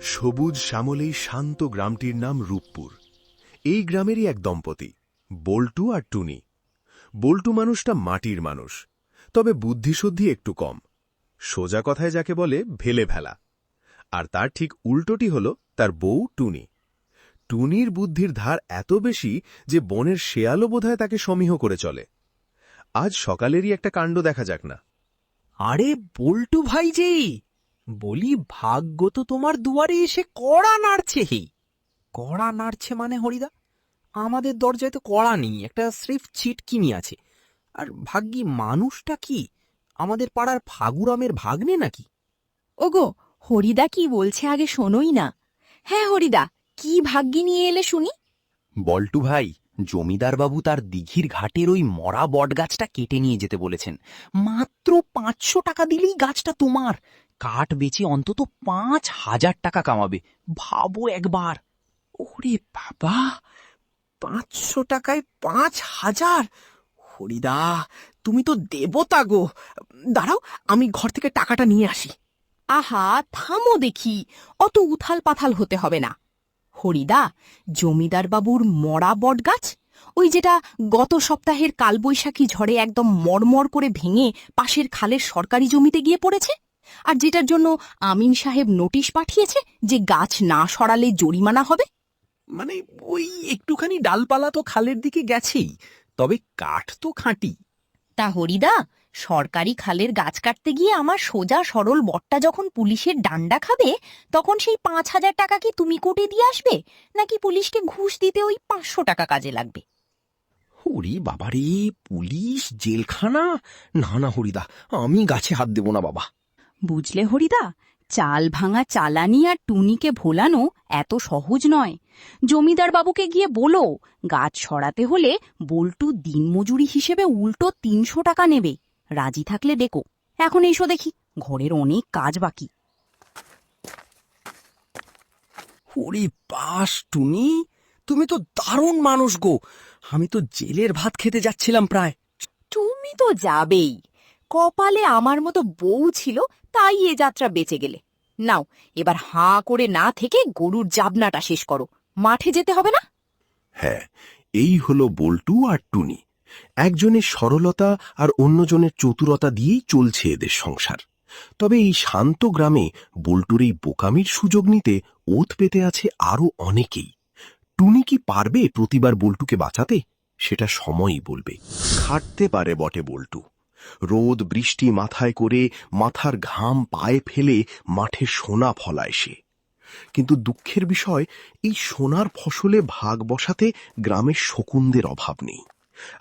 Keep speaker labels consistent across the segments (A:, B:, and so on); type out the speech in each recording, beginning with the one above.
A: সবুজ শ্যামলেই শান্ত গ্রামটির নাম রূপপুর। এই গ্রামেরই এক দম্পতি, বল্টু আর টুনি। বল্টু মানুষটা মাটির মানুষ, তবে বুদ্ধিশুদ্ধি একটু কম। সোজা কথায় যাকে বলে ভেলে ভেলা। আর তার ঠিক উল্টোটি হল তার বউ টুনি। টুনির বুদ্ধির ধার এত বেশি যে বনের শেয়ালও বোধহয় তাকে সমীহ করে চলে। আজ সকালেরই একটা কাণ্ড দেখা যাক না।
B: আরে বল্টু ভাই যে, বলি ভাগ্য তো তোমার দুয়ারে এসে কড়া নাড়ছে। কড়া নাড়ছে মানে হরিদা, আমাদের দরজায় তো কড়া নেই, একটা স্রেফ ছিটকিনি আছে। আর ভাগ্যি মানুষটা কি আমাদের পাড়ার ফাগুরামের ভাগ্নে নাকি?
C: ওগো, হরিদা কি বলছে আগে শোনোই না। হ্যাঁ হরিদা, কি ভাগ্যি নিয়ে এলে শুনি।
B: বল্টু ভাই, জমিদার বাবু তার দিঘির ঘাটের ওই মরা বটগাছটা কেটে নিয়ে যেতে বলেছেন। মাত্র 500 টাকা দিলেই গাছটা তোমার। কাঠ বেচে অন্তত 5,000 টাকা কামাবে। ভাবো একবার। ওরে বাবা, 500 টাকায় 5,000! হরিদা, তুমি তো দেবতা গো। দাঁড়াও, আমি ঘর থেকে টাকাটা নিয়ে আসি।
C: আহা, থামো দেখি, অত উথাল পাথাল হতে হবে না। হরিদা, জমিদার বাবুর মরা বটগাছ, ওই যেটা গত সপ্তাহের কালবৈশাখী ঝড়ে একদম মরমর করে ভেঙে পাশের খালের সরকারি জমিতে গিয়ে পড়েছে, আর যেটার জন্য আমিন সাহেব নোটিশ পাঠিয়েছে যে গাছ না সরালে জরিমানা হবে।
B: মানে ওই একটুখানি ডালপালা তো খালের দিকে গেছেই, তবে কাঠ তো খাঁটি।
C: তা হরিদা, সরকারি খালের গাছ কাটতে গিয়ে আমার সোজা সরল বটটা যখন পুলিশের ডান্ডা খাবে, তখন সেই 5,000 টাকা কি তুমি কোটে দিয়ে আসবে, নাকি পুলিশকে ঘুষ দিতে ওই 500 টাকা কাজে লাগবে?
B: ওরে বাবারে, পুলিশ, জেলখানা! না না হরিদা, আমি গাছে হাত দেব না বাবা।
C: বুঝলে হরিদা, চাল ভাঙা চালানি আর টুনিকে ভোলানো এত সহজ নয়। জমিদার বাবুকে গিয়ে বলো, গাছ সরাতে হলে বল্টু দিনমজুরি হিসেবে উল্টো 300 টাকা নেবে। রাজি থাকলে ডেকো। এখন এসো দেখি, ঘরের অনেক কাজ বাকি।
B: ওরে বাস টুনি, তুমি তো দারুণ মানুষ গো। আমি তো জেলের ভাত খেতে যাচ্ছিলাম প্রায়।
C: তুমি তো যাবেই, কপালে আমার মতো বউ ছিল, তাই এ যাত্রা বেঁচে গেলে। নাও, এবার হাঁ করে না থেকে গরুর জাবনাটা শেষ করো, মাঠে যেতে হবে না?
A: হ্যাঁ, এই হল বল্টু আর টুনি। একজনের সরলতা আর অন্যজনের চতুরতা দিয়েই চলছে এদের সংসার। তবে এই শান্ত গ্রামে বল্টুর এই বোকামির সুযোগ নিতে ওত পেতে আছে আরও অনেকেই। টুনি কি পারবে প্রতিবার বল্টুকে বাঁচাতে, সেটা সময়ই বলবে। খাটতে পারে বটে বল্টু, রোদ বৃষ্টি মাথায় করে মাথার ঘাম পায়ে ফেলে মাঠে সোনা ফলায় সে। কিন্তু দুঃখের বিষয়, এই সোনার ফসলে ভাগ বসাতে গ্রামের শকুনদের অভাব নেই।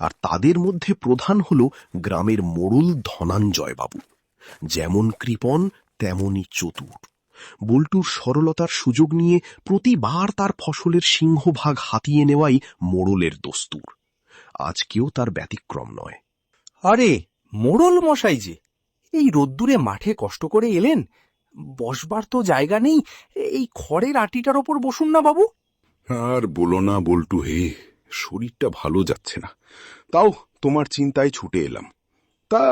A: আর তাদের মধ্যে প্রধান হল গ্রামের মোড়ল ধনঞ্জয় বাবু। যেমন কৃপণ তেমনই চতুর। বল্টুর সরলতার সুযোগ নিয়ে প্রতিবার তার ফসলের সিংহভাগ হাতিয়ে নেওয়াই মোড়লের দস্তুর। আজকেও তার ব্যতিক্রম নয়।
B: আরে মোড়ল মশাই যে, এই রোদ্দুরে মাঠে কষ্ট করে এলেন, বসবার তো জায়গা নেই। এই খড়ের আটিটার ওপর বসুন না বাবু।
D: আর বলো না বল্টু হে, শরীরটা ভালো যাচ্ছে না, তাও তোমার চিন্তায় ছুটে এলাম। তা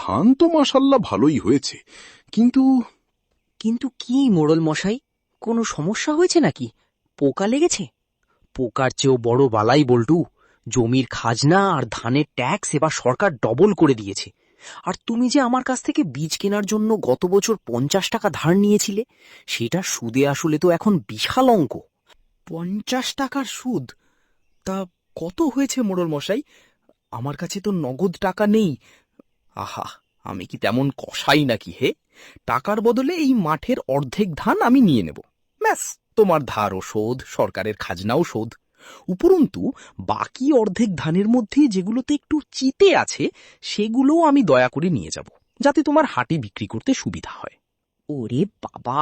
D: ধান তো মাশাল্লাহ ভালোই হয়েছে, কিন্তু
E: কিন্তু কি মোড়ল মশাই, কোনো সমস্যা হয়েছে নাকি? পোকা লেগেছে?
B: পোকার চেয়েও বড় বালাই বল্টু, জমির খাজনা আর ধানের ট্যাক্স এবার সরকার ডবল করে দিয়েছে। আর তুমি যে আমার কাছ থেকে বীজ কেনার জন্য গত বছর 50 টাকা ধার নিয়েছিলে, সেটা সুদে আসলে তো এখন বিশাল অঙ্ক। 50 টাকার সুদ? তা কত হয়েছে মোড়ল মশাই? আমার কাছে তো নগদ টাকা নেই। আহা, আমি কি তেমন কসাই নাকি হে? টাকার বদলে এই মাঠের অর্ধেক ধান আমি নিয়ে নেব, ব্যাস। তোমার ধার ও শোধ, সরকারের খাজনাও শোধ। উপরন্তু বাকি অর্ধেক ধানের মধ্যে যেগুলোতে একটু চিতে আছে, সেগুলোও আমি দয়া করে নিয়ে যাব, যাতে তোমার হাটে বিক্রি করতে সুবিধা হয়।
E: ওরে বাবা,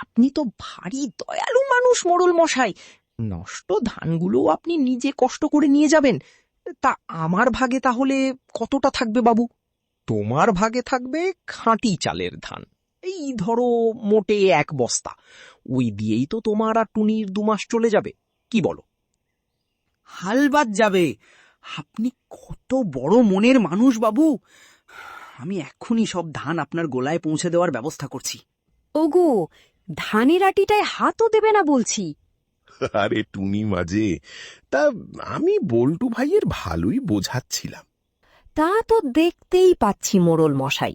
E: আপনি তো ভারী দয়ালু মানুষ মোড়ল মশাই। নষ্ট ধানগুলো আপনি নিজে কষ্ট করে নিয়ে যাবেন। তা আমার ভাগে তাহলে কতটা থাকবে বাবু?
B: তোমার ভাগে থাকবে খাঁটি চালের ধান, এই ধরো মোটে 1 বস্তা। ওই দিয়েই তো তোমার আর টুনির 2 মাস চলে যাবে, কি বলো?
E: হালবাদ যাবে। আপনি কত বড় মনের মানুষ বাবু। আমি এক্ষুনি সব ধান আপনার গোলায় পৌঁছে দেওয়ার ব্যবস্থা করছি।
C: ওগো,
F: ধানের আটিটায় হাতও দেবে না বলছি।
A: আরে টুনি মাঝে, তা আমি বল্টু ভাইয়ের ভালোই বোঝাচ্ছিলাম।
F: তা তো দেখতেই পাচ্ছি মোড়ল মশাই,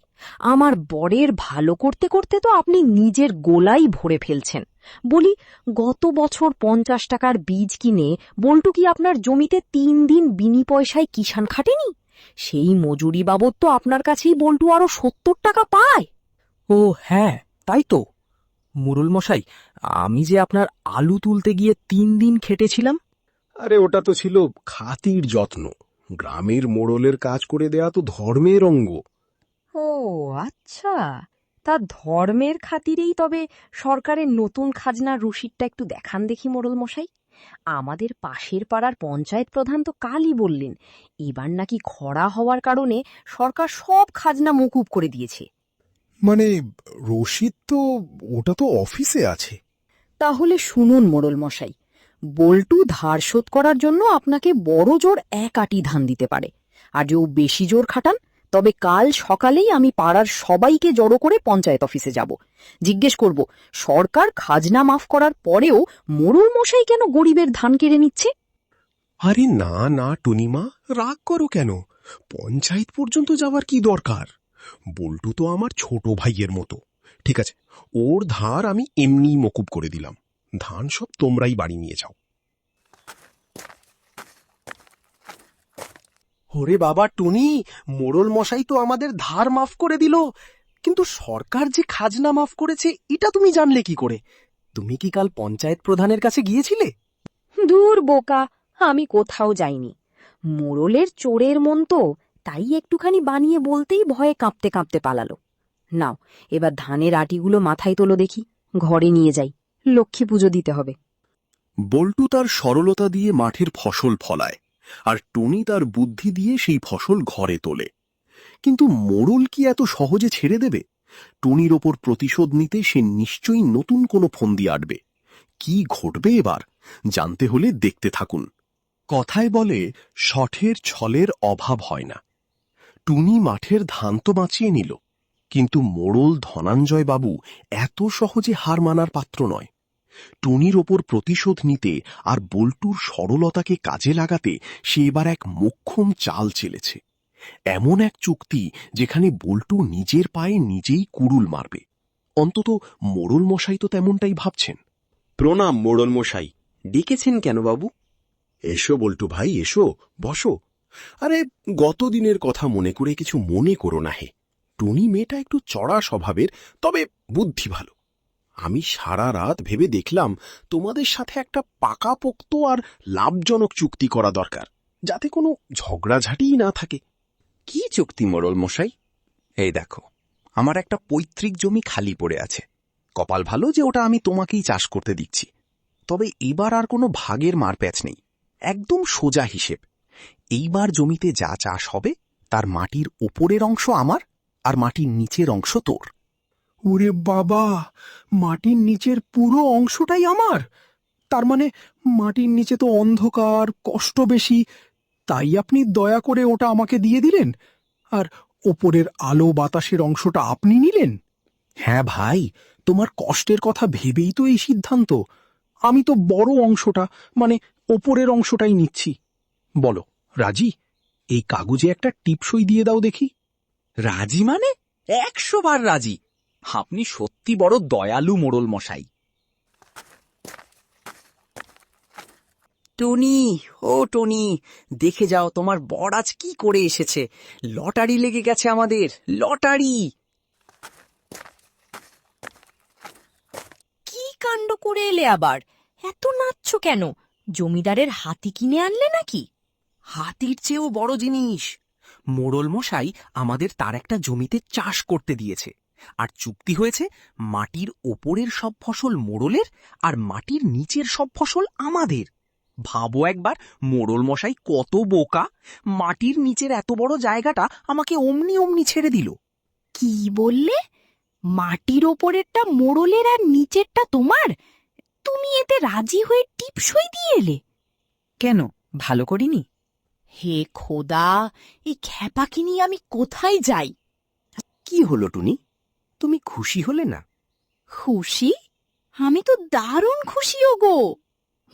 F: আমার বরের ভালো করতে করতে তো আপনি নিজের গোলাই ভরে ফেলছেন। বলি, গত বছর 50 টাকার বীজ কিনে বল্টু কি আপনার জমিতে 3 দিন বিনি পয়সায় কিষান খাটেনি? সেই মজুরি বাবদ তো আপনার কাছেই বল্টু আরো 70 টাকা পায়।
B: ও হ্যাঁ, তাই তো। মোড়ল মশাই, আমি যে আপনার আলু তুলতে গিয়ে 3 দিন খেটেছিলাম।
A: আরে ওটা তো ছিল খাতির যত্ন, গ্রামের মোড়লের কাজ করে দেয়া তো ধর্মের অঙ্গ।
F: ও আচ্ছা, তা ধর্মের খাতিরেই তবে সরকারের নতুন খাজনার রসিদটা একটু দেখান দেখি মোড়ল মশাই। আমাদের পাশের পাড়ার পঞ্চায়েত প্রধান তো কালই বললেন এবার নাকি খরা হওয়ার কারণে সরকার সব খাজনা মকুব করে দিয়েছে।
A: মানে রশিদ তো, ওটা তো অফিসে আছে।
C: তাহলে শুনুন মোড়ল মশাই, বল্টু ধার শোধ করার জন্য আপনাকে বড় জোর 1 আটি ধান দিতে পারে। আর যদি বেশি জোর খাটান, তবে কাল সকালেই আমি পাড়ার সবাইকে জড়ো করে পঞ্চায়েত অফিসে যাব, জিজ্ঞেস করব সরকার খাজনা মাফ করার পরেও মোড়ল মশাই কেন গরিবের ধান কেড়ে নিচ্ছে।
A: আরে না না টুনিমা, রাগ করো কেন? পঞ্চায়েত পর্যন্ত যাওয়ার কি দরকার? বল্টু তো আমার ছোট ভাইয়ের মতো। ঠিক আছে, ওর ধার আমি এমনি মকুব করে দিলাম, ধান সব তোমরাই বাড়ি নিয়ে যাও।
B: ওরে বাবা টুনি, মোড়ল মশাই তো আমাদের ধার মাফ করে দিল, কিন্তু সরকার যে খাজনা মাফ করেছে এটা তুমি জানলে কি করে? তুমি কি কাল পঞ্চায়েত প্রধানের কাছে গিয়েছিলে?
F: দূর বোকা, আমি কোথাও যাইনি। মোড়লের চোরের মন তো, তাই একটুখানি বানিয়ে বলতেই ভয়ে কাঁপতে কাঁপতে পালালো। নাও, এবার ধানের আটিগুলো মাথায় তোলো দেখি, ঘরে নিয়ে যাই, লক্ষ্মী পুজো দিতে হবে।
A: বল্টু তার সরলতা দিয়ে মাঠের ফসল ফলায়, আর টুনি তার বুদ্ধি দিয়ে সেই ফসল ঘরে তোলে। কিন্তু মোড়ল কি এত সহজে ছেড়ে দেবে? টুনির ওপর প্রতিশোধ নিতে সে নিশ্চয়ই নতুন কোনো ফন্দি আটবে। কি ঘটবে এবার জানতে হলে দেখতে থাকুন। কথায় বলে, শঠের ছলের অভাব হয় না। টুনি মাঠের ধান তো বাঁচিয়ে নিল, কিন্তু মোড়ল ধনঞ্জয় বাবু এত সহজে হার মানার পাত্র নয়। টুনির ওপর প্রতিশোধ নিতে আর বল্টুর সরলতাকে কাজে লাগাতে সে এবার এক মোক্ষম চাল চেলেছে। এমন এক চুক্তি যেখানে বল্টু নিজের পায়ে নিজেই কুড়ুল মারবে। অন্তত মোড়ল মশাই তো তেমনটাই ভাবছেন।
G: প্রণাম মোড়ল মশাই, ডেকেছেন কেন বাবু?
A: এসো বল্টু ভাই, এসো, বসো। আরে গতদিনের কথা মনে করে কিছু মনে করো না হে। টুনি মেয়েটা একটু চড়া স্বভাবের, তবে বুদ্ধি ভালো। আমি সারা রাত ভেবে দেখলাম তোমাদের সাথে একটা পাকাপোক্ত আর লাভজনক চুক্তি করা দরকার, যাতে কোনো ঝগড়াঝাটিই না থাকে।
G: কি চুক্তি মোড়ল মশাই? এই দেখো, আমার একটা পৈতৃক জমি খালি পড়ে আছে। কপাল ভালো যে ওটা আমি তোমাকেই চাষ করতে দিচ্ছি। তবে এবার আর কোনো ভাগের মারপ্যাচ নেই, একদম সোজা হিসেব। এইবার জমিতে যা চাষ হবে তার মাটির ওপরের অংশ আমার, আর মাটির নিচের অংশ তোর।
A: ওরে বাবা, মাটির নিচের পুরো অংশটাই আমার? তার মানে মাটির নিচে তো অন্ধকার, কষ্ট বেশি, তাই আপনি দয়া করে ওটা আমাকে দিয়ে দিলেন, আর ওপরের আলো বাতাসের অংশটা আপনি নিলেন? হ্যাঁ ভাই, তোমার কষ্টের কথা ভেবেই তো এই সিদ্ধান্ত। আমি তো বড় অংশটা, মানে ওপরের অংশটাই নিচ্ছি। বলো রাজি? এই কাগজে একটা টিপসই দিয়ে দাও দেখি।
G: রাজি মানে 100 বার রাজি। আপনি সত্যি বড় দয়ালু মোড়ল মশাই। টনি, ও টনি, দেখে যাও তোমার বর আজ কি করে এসেছে। লটারি লেগে গেছে আমাদের, লটারি।
C: কি কাণ্ড করে এলে আবার? এত নাচছ কেন? জমিদারের হাতি কিনে আনলে নাকি?
B: হাতির চেয়েও বড় জিনিস। মোড়ল মশাই আমাদের তার একটা জমিতে চাষ করতে দিয়েছে, আর চুক্তি হয়েছে মাটির ওপরের সব ফসল মোড়লের আর মাটির নিচের সব ফসল আমাদের। ভাবো একবার, মোড়ল মশাই কত বোকা, মাটির নিচের এত বড় জায়গাটা আমাকে অমনি অমনি ছেড়ে দিল।
C: কি বললে? মাটির ওপরেরটা মোড়লের আর নিচেরটা তোমার? তুমি এতে রাজি হয়ে টিপসই দিয়ে এলে?
B: কেন, ভালো করিনি?
C: হে খোদা, এই খ্যাপাকে নিয়ে আমি কোথায় যাই?
B: কি হলো টুনি, তুমি খুশি হলে না?
C: খুশি? আমি তো দারুণ খুশি গো।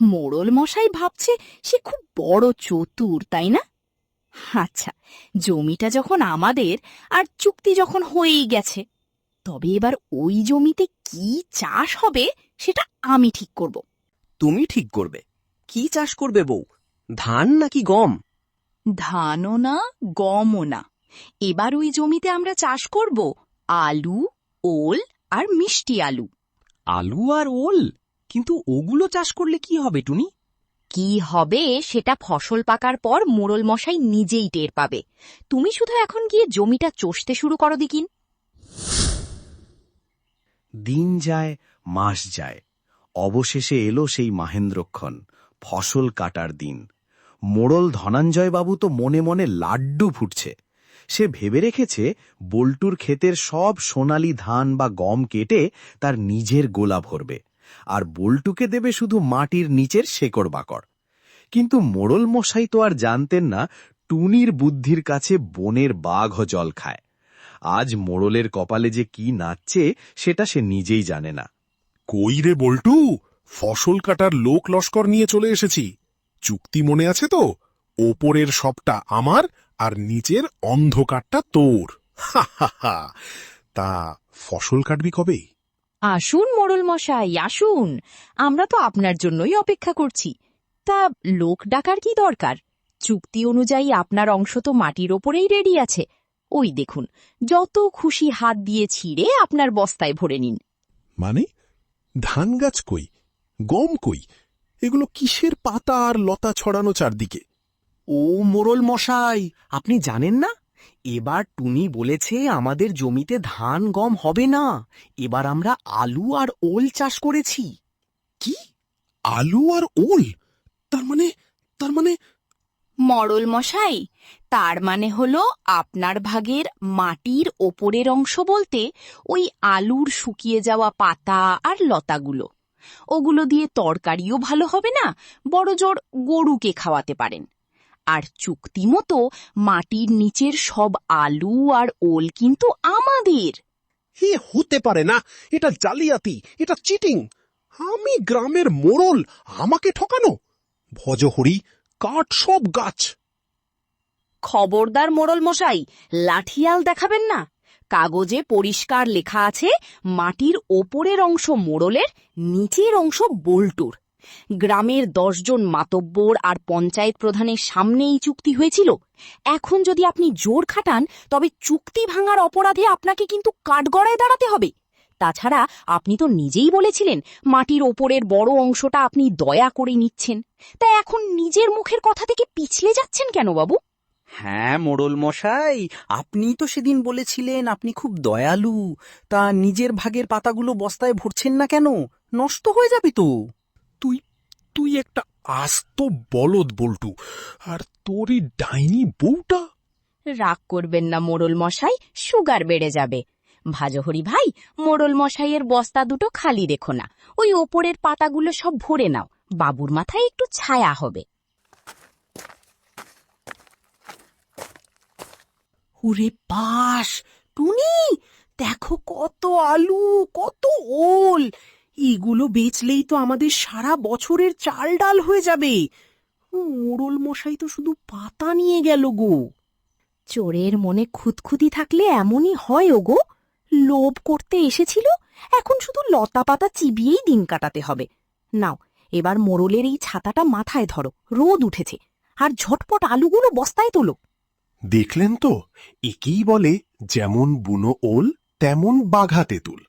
C: মোড়ল মশাই ভাবছে সে খুব বড় চতুর, তাই না? আচ্ছা, জমিটা যখন আমাদের আর চুক্তি যখন হয়েই গেছে, তবে এবার ওই জমিতে কি চাষ হবে সেটা আমি ঠিক করব।
B: তুমি ঠিক করবে? কি চাষ করবে বউ? ধান নাকি গম?
C: ধানও না, গমও না। এবার ওই জমিতে আমরা চাষ করব আলু, ওল আর মিষ্টি আলু।
B: আলু আর ওল? কিন্তু ওগুলো চাষ করলে কি হবে টুনি?
F: কি হবে সেটা ফসল পাকার পর মোড়ল মশাই নিজেই টের পাবে। তুমি শুধু এখন গিয়ে জমিটা চষতে শুরু করো দিকিন।
H: দিন যায়, মাস যায়, অবশেষে এলো সেই মাহেন্দ্রক্ষণ, ফসল কাটার দিন। মোড়ল ধনঞ্জয়বাবু তো মনে মনে লাড্ডু ফুটছে। সে ভেবে রেখেছে বল্টুর ক্ষেতের সব সোনালি ধান বা গম কেটে তার নিজের গোলা ভরবে, আর বল্টুকে দেবে শুধু মাটির নিচের শেকড় বাকড়। কিন্তু মোড়ল মশাই তো আর জানতেন না টুনির বুদ্ধির কাছে বনের বাঘও জল খায়। আজ মোড়লের কপালে যে কি নাচছে সেটা সে নিজেই জানে না।
D: কই রে বল্টু, ফসল কাটার লোক লস্কর নিয়ে চলে এসেছি। চুক্তি মনে আছে তো? ওপরের সবটা আমার আর নিচের অন্ধকারটা তোর। হা হা হা। তা ফসল কাটবি কবে?
F: আসুন মোড়ল মশাই, আসুন। আমরা তো আপনার জন্যই অপেক্ষা করছি। তা লোক ডাকার কি দরকার? চুক্তি অনুযায়ী আপনার অংশ তো মাটির ওপরেই রেডি আছে। ওই দেখুন, যত খুশি হাত দিয়ে ছিঁড়ে আপনার বস্তায় ভরে নিন।
D: মানে ধান গাছ কই, গম কই? এগুলো কিসের পাতা আর লতা ছড়ানো চারদিকে?
B: ও মোড়ল মশাই, আপনি জানেন না? এবার টুনি বলেছে আমাদের জমিতে ধান গম হবে না, এবার আমরা আলু আর ওল চাষ করেছি।
D: কি? আলু আর ওল? তার মানে
C: মরল মশাই, তার মানে হলো আপনার ভাগের মাটির ওপরের অংশ বলতে ওই আলুর শুকিয়ে যাওয়া পাতা আর লতাগুলো। ওগুলো দিয়ে তরকারিও ভালো হবে না, বড়জোর গরুকে খাওয়াতে পারেন। আর চুক্তি মতো মাটির নিচের সব আলু আর ওল কিন্তু আমাদের।
I: এ হতে পারে না, এটা জালিয়াতি, এটা চিটিং। আমি গ্রামের মোড়ল, আমাকে ঠকানো? ভজহরি, কাট সব গাছ।
F: খবরদার মোড়ল মশাই, লাঠিয়াল দেখাবেন না। কাগজে পরিষ্কার লেখা আছে মাটির ওপরের অংশ মোড়লের, নিচের অংশ বল্টুর। গ্রামের 10 জন মাতব্বর আর পঞ্চায়েত প্রধানের সামনেই চুক্তি হয়েছিল। এখন যদি আপনি জোর খাটান তবে চুক্তি ভাঙার অপরাধে আপনাকে কিন্তু কাঠগড়ায় দাঁড়াতে হবে। তাছাড়া আপনি তো নিজেই বলেছিলেন মাটির ওপরের বড় অংশটা আপনি দয়া করে নিচ্ছেন। তা এখন নিজের মুখের কথা থেকে পিছলে যাচ্ছেন কেন বাবু?
B: হ্যাঁ মোড়ল মশাই, আপনি তো সেদিন বলেছিলেন আপনি খুব দয়ালু। তা নিজের ভাগের পাতাগুলো বস্তায় ভরছেন না কেন? নষ্ট হয়ে যাবে তো।
D: তুই একটা আস্ত বলদ বল্টু, আর তোরই ডাইনি বউটা।
F: রাগ করবেন না মোড়ল মশাই, সুগার বেড়ে যাবে। ভাজহরি ভাই, মোড়ল মশাইয়ের বস্তা দুটো খালি রেখো না, ওই ওপরের পাতাগুলো সব ভরে নাও, বাবুর মাথায় একটু ছায়া হবে।
C: ওরে পাশ, টুনি দেখো কত আলু, কত ওল। এগুলো বেচলেই তো আমাদের সারা বছরের চাল ডাল হয়ে যাবে। মোড়ল মশাই তো শুধু পাতা নিয়ে গেল গো। চোরের মনে খুঁতখুঁতি থাকলে এমনই হয় গো। লোভ করতে এসেছিল, এখন শুধু লতা পাতা চিবিয়েই দিন কাটাতে হবে। নাও, এবার মোড়লের এই ছাতাটা মাথায় ধরো, রোদ উঠেছে, আর ঝটপট আলুগুলো বস্তায় তোলো।
A: দেখলেন তো, একেই বলে যেমন বুনো ওল তেমন বাঘা তেঁতুল।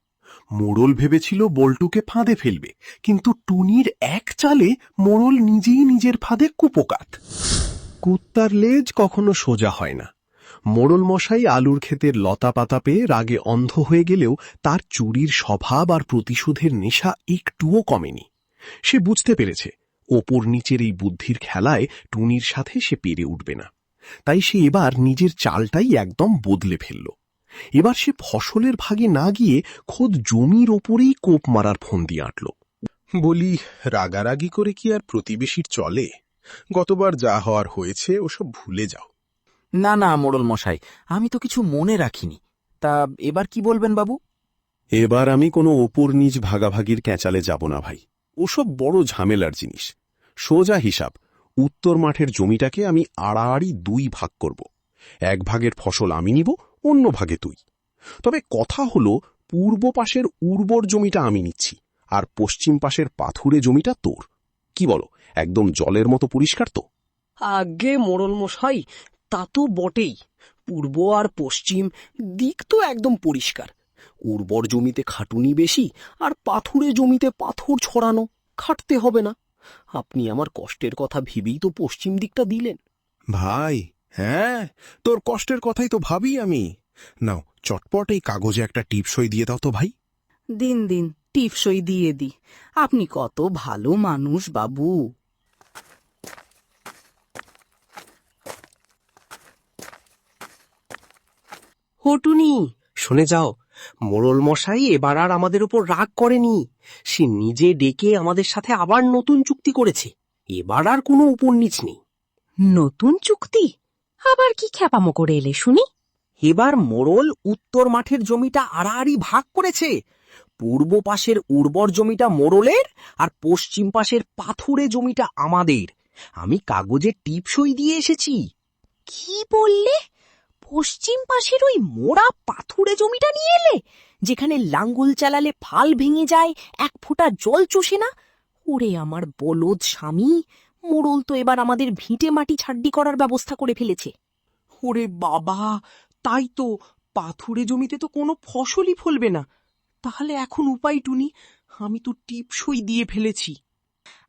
A: মোড়ল ভেবেছিল বল্টুকে ফাঁদে ফেলবে, কিন্তু টুনির এক চালে মোড়ল নিজেই নিজের ফাঁদে কুপোকাত। কুত্তার লেজ কখনো সোজা হয় না। মোড়ল মশাই আলুর ক্ষেতের লতা পাতা পেয়ে রাগে অন্ধ হয়ে গেলেও তার চুরির স্বভাব আর প্রতিশোধের নেশা একটুও কমেনি। সে বুঝতে পেরেছে ওপর নিচের এই বুদ্ধির খেলায় টুনির সাথে সে পেরে উঠবে না। তাই সে এবার নিজের চালটাই একদম বদলে ফেলল। এবার সে ফসলের ভাগে না গিয়ে খোদ জমির ওপরেই কোপ মারার ফন্দি আঁটল।
D: বলি, রাগারাগি করে কি আর প্রতিবেশীর চলে? গতবার যা হওয়ার হয়েছে ওসব ভুলে যাও।
B: না না মোড়ল মশাই, আমি তো কিছু মনে রাখিনি। তা এবার কি বলবেন বাবু?
A: এবার আমি কোনো ওপর নিচ ভাগাভাগির ক্যাঁচালে যাব না ভাই, ওসব বড় ঝামেলার জিনিস। সোজা হিসাব, উত্তর মাঠের জমিটাকে আমি আড়াআড়ি 2 ভাগ করব। 1 ভাগের ফসল আমি নিব, অন্য ভাগে তুই। তবে কথা হলো, পূর্ব পাশের উর্বর জমিটা আমি নিচ্ছি, আর পশ্চিম পাশের পাথুরে জমিটা তোর। কি বলো, একদম জলের মতো পরিষ্কার তো?
B: আগে মোড়ল মশাই, তা তো বটেই। পূর্ব আর পশ্চিম দিক তো একদম পরিষ্কার। উর্বর জমিতে খাটুনি বেশি, আর পাথুরে জমিতে পাথর ছড়ানো, খাটতে হবে না। আপনি আমার কষ্টের কথা ভেবেই তো পশ্চিম দিকটা দিলেন।
D: ভাই, হ্যাঁ, তোর কষ্টের কথাই তো ভাবি আমি। নাও, চটপট এই কাগজে একটা টিপসই দিয়ে দাও তো ভাই।
C: দিন দিন টিপসই দিয়ে দি। আপনি কত ভালো মানুষ বাবু।
B: হটুনি, শুনে যাও, মোড়ল মশাই এবার আর আমাদের উপর রাগ করেনি। সে নিজে ডেকে আমাদের সাথে আবার নতুন চুক্তি করেছে। এবার আর কোনো উপর নিচ নেই।
F: নতুন চুক্তি? আবার কি খ্যাপামো করে এলে শুনি?
B: এবার মোড়ল উত্তর মাঠের জমিটা আড়াআড়ি ভাগ করেছে। পূর্ব পাশের উর্বর জমিটা মোড়লের, আর পশ্চিম পাশের পাথুরে জমিটা আমাদের। আমি কাগজে টিপসই দিয়ে এসেছি।
F: কি বললে? পশ্চিম পাশের ওই মোড়া পাথুরে জমিটা নিয়ে এলে, যেখানে লাঙ্গল চালালে ফাল ভেঙে যায়, 1 ফোঁটা জল চষে না? ওরে আমার বলদ স্বামী, মোড়ল তো এবার আমাদের ভিটে মাটি ছাড্ডি করার ব্যবস্থা করে ফেলেছে।
B: ওরে বাবা, তাই তো, পাথুরে জমিতে তো কোনো ফসলই ফলবে না। তাহলে এখন উপায় টুনি, আমি তো টিপসই দিয়ে ফেলেছি।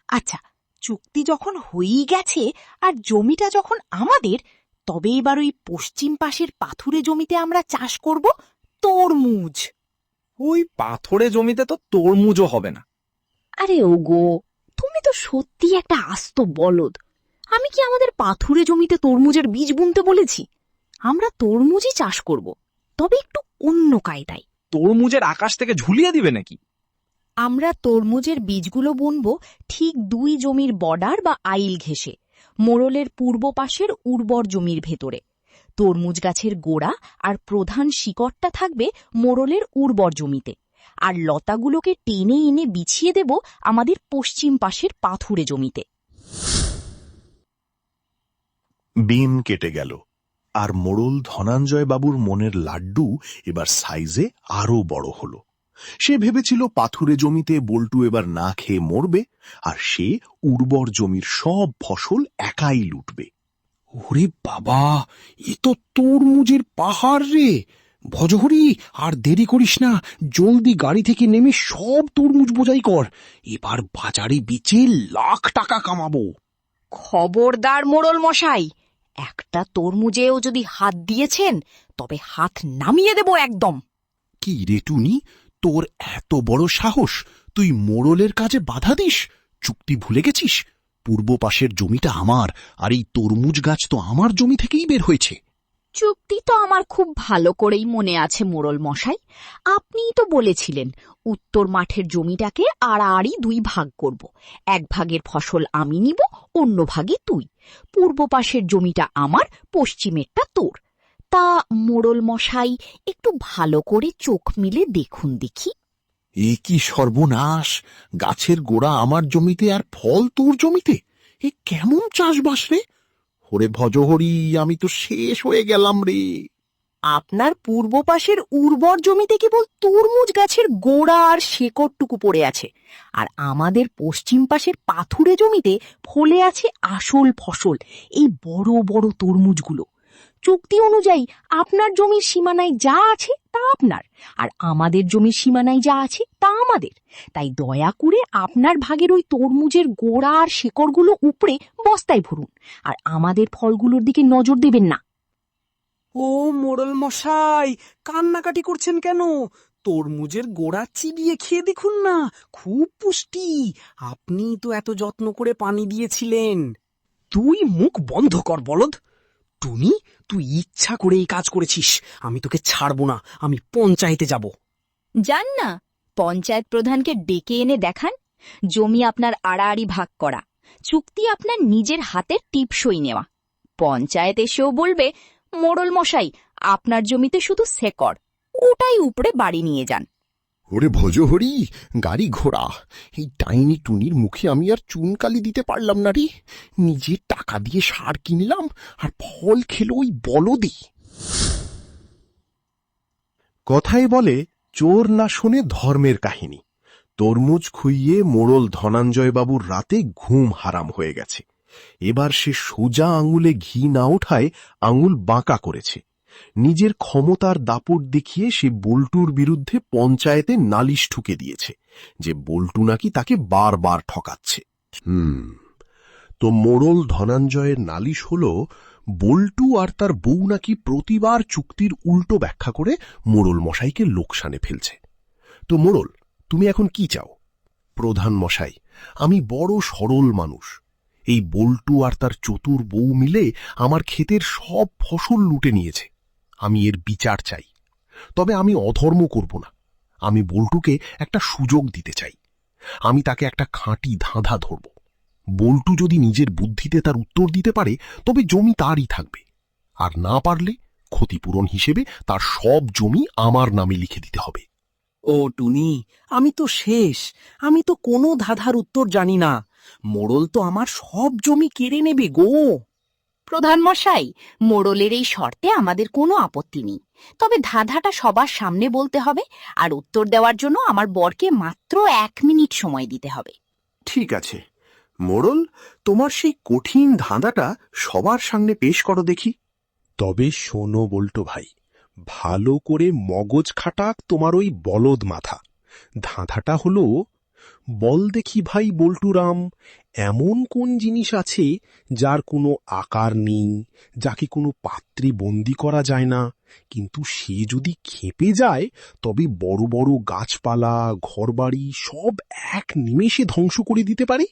F: আচ্ছা, চুক্তি যখন হয়েই গেছে আর জমিটা যখন আমাদের, তবে এবার ওই পশ্চিম পাশের পাথুরে জমিতে আমরা চাষ করব তরমুজ।
J: ওই পাথরে জমিতে তো তরমুজও হবে না।
F: আরে ওগো, তুমি তো সত্যি একটা আস্ত বলদ। আমি কি আমাদের পাথুরে জমিতে তরমুজের বীজ বুনতে বলেছি? আমরা তরমুজই চাষ করব, তবে একটু অন্য কায়দায়।
J: তরমুজের আকাশ থেকে ঝুলিয়ে দিবে নাকি?
F: আমরা তরমুজের বীজগুলো বুনব ঠিক 2 জমির বর্ডার বা আইল ঘেঁষে, মোড়লের পূর্ব পাশের উর্বর জমির ভেতরে। তরমুজ গাছের গোড়া আর প্রধান শিকড়টা থাকবে মোড়লের উর্বর জমিতে, আর লতাগুলোকে টেনে এনে বিছিয়ে দেব আমাদের পশ্চিম পাশের পাথুরে জমিতে।
K: দিন কেটে গেল, আর মোড়ল ধনঞ্জয় বাবুর মনের লাড্ডু এবার সাইজে আরো বড় হলো। সে ভেবেছিল পাথুরে জমিতে বল্টু এবার না খেয়ে মরবে, আর সে উর্বর জমির সব ফসল একাই লুটবে।
I: ওরে বাবা, এ তো তরমুজের পাহাড় রে! ভজহরি, আর দেরি করিস না, জলদি গাড়ি থেকে নেমে সব তরমুজ বোঝাই কর। এবার বাজারে বেচে লাখ টাকা কামাবো।
C: খবরদার মোড়ল মশাই, একটা তরমুজেও যদি হাত দিয়েছেন, তবে হাত নামিয়ে দেব একদম।
A: কি রে টুনি, তোর এত বড় সাহস! তুই মোড়লের কাজে বাধা দিস? চুক্তি ভুলে গেছিস? পূর্ব পাশের জমিটা আমার, আর এই তরমুজ গাছ তো আমার জমি থেকেই বের হয়েছে।
F: চুক্তি তো আমার খুব ভালো করেই মনে আছে মোড়ল মশাই। আপনিই তো বলেছিলেন উত্তর মাঠের জমিটাকে আড়াআড়ি 2 ভাগ করব। 1 ভাগের ফসল আমি নিব, অন্য ভাগে তুই। পূর্ব পাশের জমিটা আমার, পশ্চিমেরটা তোর। তা মোড়ল মশাই, একটু ভালো করে চোখ মিলে দেখুন দেখি।
A: এ কি সর্বনাশ! গাছের গোড়া আমার জমিতে আর ফল তোর জমিতে! এ কেমন চাষবাস রে? ওরে ভজহরি, আমি তো শেষ হয়ে গেলাম রে।
C: আপনার পূর্ব পাশের উর্বর জমিতে কেবল তরমুজ গাছের গোড়া আর শেকড়টুকু পড়ে আছে, আর আমাদের পশ্চিম পাশের পাথুরে জমিতে ফলে আছে আসল ফসল, এই বড় বড় তরমুজগুলো। চুক্তি অনুযায়ী আপনার জমির সীমানায় যা আছে তা আপনার, আর আমাদের জমির সীমানায় যা আছে তা আমাদের। তাই দয়া করে আপনার ভাগের ওই তরমুজের গোড়া আর শেকড়গুলো উপড়ে বস্তায় ভরুন, আর আমাদের ফলগুলোর দিকে নজর দেবেন না।
B: ও মোড়ল মশাই, কান্নাকাটি করছেন কেন? তরমুজের গোড়া চিবিয়ে খেয়ে দেখুন না, খুব পুষ্টি। আপনি তো এত যত্ন করে পানি দিয়েছিলেন। তুই মুখ বন্ধ কর বলদ। টুনি, তুই ইচ্ছা করে এই কাজ করেছিস। আমি তোকে ছাড়বো না, আমি পঞ্চায়েতে যাব।
F: যান না, পঞ্চায়েত প্রধানকে ডেকে এনে দেখান। জমি আপনার আড়াআড়ি ভাগ করা, চুক্তি আপনার নিজের হাতের টিপসই নেওয়া। পঞ্চায়েত এসেও বলবে, মোড়ল মশাই, আপনার জমিতে শুধু শেকড়, ওটাই উপড়ে বাড়ি নিয়ে যান।
A: ওরে ভজহরি, গাড়ি ঘোড়া, এই ডাইনি টুনির মুখে আমি আর চুনকালি দিতে পারলাম না রে। নিজের টাকা দিয়ে সার কিনলাম আর ফল খেলো ওই বলদি। কথায় বলে, চোর না শুনে ধর্মের কাহিনী। তরমুজ খুইয়ে মোড়ল ধনঞ্জয় বাবুর রাতে ঘুম হারাম হয়ে গেছে। এবার সে সোজা আঙুলে ঘি না ওঠায় আঙুল বাঁকা করেছে। নিজের ক্ষমতার দাপট দেখিয়ে সে বল্টুর বিরুদ্ধে পঞ্চায়েতে নালিশ ঠুকে দিয়েছে যে বল্টু নাকি তাকে বারবার ঠকাচ্ছে। তো মোড়ল ধনঞ্জয়ের নালিশ হল বল্টু আর তার বউ নাকি প্রতিবার চুক্তির উল্টো ব্যাখ্যা করে মোড়ল মশাইকে লোকসানে ফেলছে। তো মোড়ল, তুমি এখন কি চাও? প্রধান মশাই, আমি বড় সরল মানুষ। এই বল্টু আর তার চতুর বউ মিলে আমার ক্ষেতের সব ফসল লুটে নিয়েছে। আমি এর বিচার চাই। তবে আমি অধর্ম করব না। আমি বল্টুকে একটা সুযোগ দিতে চাই। আমি তাকে একটা খাঁটি ধাঁধা ধরব। বল্টু যদি নিজের বুদ্ধিতে তার উত্তর দিতে পারে তবে জমি তারই থাকবে, আর না পারলে ক্ষতিপূরণ হিসেবে তার সব জমি আমার নামে লিখে দিতে হবে।
B: ও টুনি, আমি তো শেষ। আমি তো কোনো ধাঁধার উত্তর জানি না। মোড়ল তো আমার সব জমি কেড়ে নেবে গো।
C: প্রধান মশাই, মোড়লের এই শর্তে আমাদের কোনো আপত্তি নেই। তবে ধাঁধাটা সবার সামনে বলতে হবে, আর উত্তর দেওয়ার জন্য আমার বরকে মাত্র 1 মিনিট সময় দিতে হবে।
A: ঠিক আছে মোড়ল, তোমার সেই কঠিন ধাঁধাটা সবার সামনে পেশ করো দেখি।
D: তবে শোনো বল্টু ভাই, ভালো করে মগজ খাটাক তোমার ওই বলদ মাথা। ধাঁধাটা হলো, বল দেখি ভাই বল্টুরাম, এমন কোন জিনিস আছে যার কোনো আকার নেই, যাকে কোনো পাত্রে বন্দি করা যায় না, কিন্তু সে যদি খেপে যায় তবে বড় বড় গাছপালা ঘরবাড়ি সব এক নিমেষে ধ্বংস করে দিতে পারে,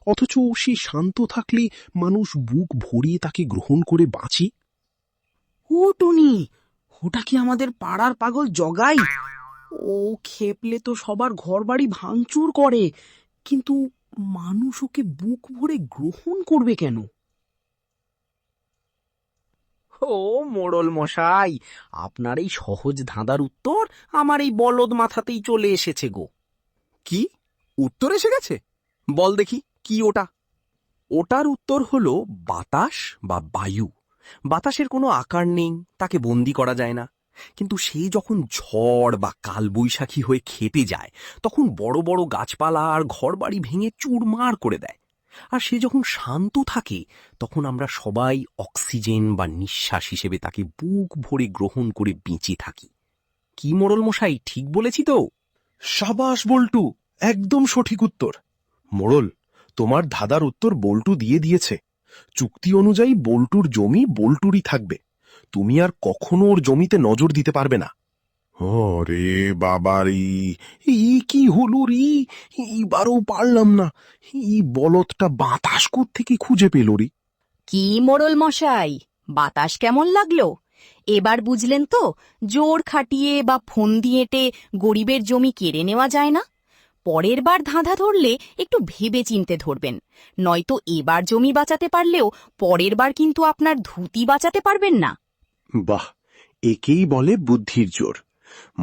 D: অথচ সে শান্ত থাকলে মানুষ বুক ভরিয়ে তাকে গ্রহণ করে বাঁচে?
B: ও টুনি, ওটা কি আমাদের পাড়ার পাগল জগাই? ও খেপলে তো সবার ঘরবাড়ি ভাঙচুর করে, কিন্তু মানুষ ওকে বুক ভরে গ্রহণ করবে কেন? ও মোড়ল মশাই, আপনার এই সহজ ধাঁধার উত্তর আমার এই বলদ মাথাতেই চলে এসেছে গো।
A: কি উত্তর এসে গেছে? বল দেখি কি ওটা। ওটার উত্তর হলো বাতাস বা বায়ু। বাতাসের কোনো আকার নেই, তাকে বন্দি করা যায় না, কিন্তু সে যখন ঝড় বা কালবৈশাখী হয়ে খেপে যায় তখন বড় বড় গাছপালা আর ঘরবাড়ি ভেঙে চুরমার করে দেয়। আর সে যখন শান্ত থাকে তখন আমরা সবাই অক্সিজেন বা নিঃশ্বাস হিসেবে তাকে বুক ভরে গ্রহণ করে বেঁচে থাকি। কি মোড়ল মশাই, ঠিক বলেছি তো? সাবাস বল্টু, একদম সঠিক উত্তর। মোড়ল, তোমার ধাঁধার উত্তর বল্টু দিয়ে দিয়েছে। চুক্তি অনুযায়ী বল্টুর জমি বল্টুরই থাকবে। তুমি আর কখনো ওর জমিতে নজর দিতে পারবে না।
K: ওরে বাবারি,
A: এই কি হলো রে? এইবারও পারলাম না। এই বলদটা বাতাস থেকে খুঁজে পেল রে।
C: কি মোড়ল মশাই, বাতাস কেমন লাগলো? এবার বুঝলেন তো, জোর খাটিয়ে বা ফন্দি এঁটে গরিবের জমি কেড়ে নেওয়া যায় না। পরের বার ধাঁধা ধরলে একটু ভেবে চিনতে ধরবেন, নয়তো এবার জমি বাঁচাতে পারলেও পরের বার কিন্তু আপনার ধুতি বাঁচাতে পারবেন না।
A: বাহ, একেই বলে বুদ্ধির জোর।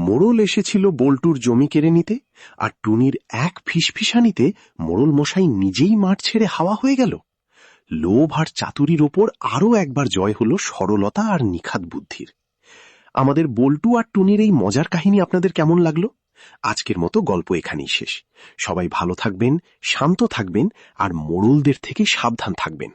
A: মোড়ল এসেছিল বল্টুর জমি কেড়ে নিতে, আর টুনির এক ফিসফিসানিতে মোড়ল মশাই নিজেই মাঠ ছেড়ে হাওয়া হয়ে গেল। লোভ আর চাতুরির ওপর আরও একবার জয় হলো সরলতা আর নিখাত বুদ্ধির। আমাদের বল্টু আর টুনির এই মজার কাহিনী আপনাদের কেমন লাগলো? আজকের মতো গল্প এখানেই শেষ। সবাই ভালো থাকবেন, শান্ত থাকবেন, আর মোড়লদের থেকে সাবধান থাকবেন।